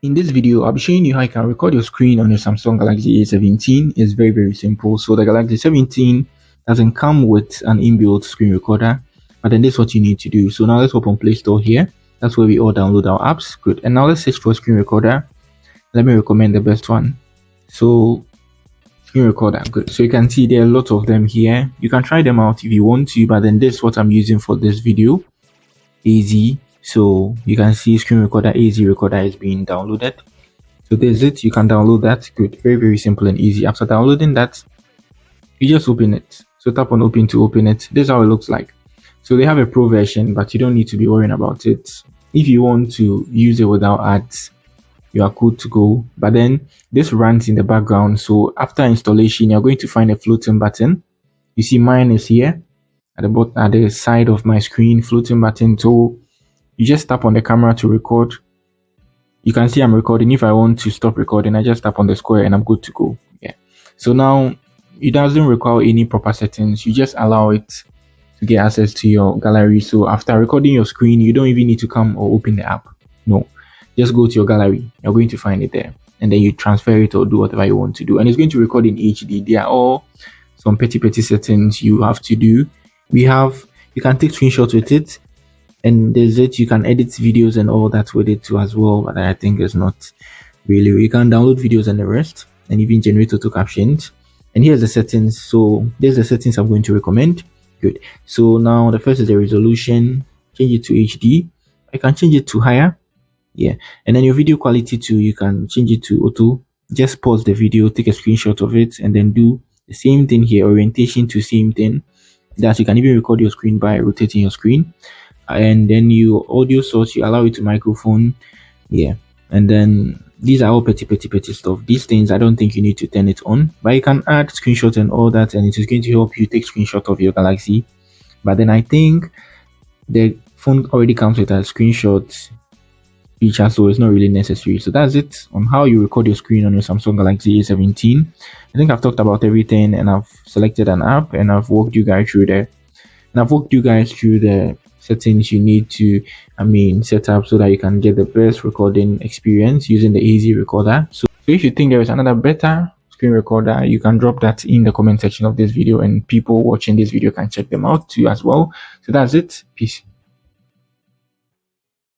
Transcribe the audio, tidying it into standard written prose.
In this video, I'll be showing you how you can record your screen on your Samsung Galaxy A17. It's very simple. So the Galaxy 17 doesn't come with an inbuilt screen recorder, but then this is what you need to do. So now let's open Play Store here. That's where we all download our apps. Good. And now let's search for screen recorder. Let me recommend the best one. So screen recorder. Good. So you can see there are lots of them here. You can try them out if you want to, but then this is what I'm using for this video. AZ. So you can see screen recorder AZ recorder is being downloaded. So there's it. You can download that. Good. Very simple and easy. After downloading that, you just open it. So tap on open to open it. This is how it looks like. So they have a pro version, but you don't need to be worrying about it. If you want to use it without ads, you are good to go. But then this runs in the background. So after installation, you're going to find a floating button. You see mine is here at the bottom, at the side of my screen, floating button. So you just tap on the camera to record. You can see I'm recording. If I want to stop recording, I just tap on the square and I'm good to go. Yeah. So now it doesn't require any proper settings. You just allow it to get access to your gallery. So after recording your screen, you don't even need to come or open the app. No, just go to your gallery. You're going to find it there, and then you transfer it or do whatever you want to do. And it's going to record in HD. There are all some petty settings you have to do. You can take screenshots with it. And there's it, you can edit videos and all that with it too as well, but I think it's not really. You can download videos and the rest, and even generate auto captions. And here's the settings. So there's the settings I'm going to recommend. Good. So now the first is the resolution. Change it to HD. I can change it to higher. Yeah. And then your video quality too, you can change it to auto. Just pause the video, take a screenshot of it, and then do the same thing here. Orientation to same thing. That you can even record your screen by rotating your screen. And then your audio source, you allow it to microphone. Yeah. And then these are all petty stuff. These things I don't think you need to turn it on, but you can add screenshots and all that, and it is going to help you take screenshot of your Galaxy. But then I think the phone already comes with a screenshot feature, so it's not really necessary. So that's it on how you record your screen on your Samsung Galaxy A17. I think I've talked about everything, and I've selected an app, and I've walked you guys through the settings you need to set up so that you can get the best recording experience using the AZ recorder. So if you think there is another better screen recorder, you can drop that in the comment section of this video, and people watching this video can check them out too as well. So that's it. Peace.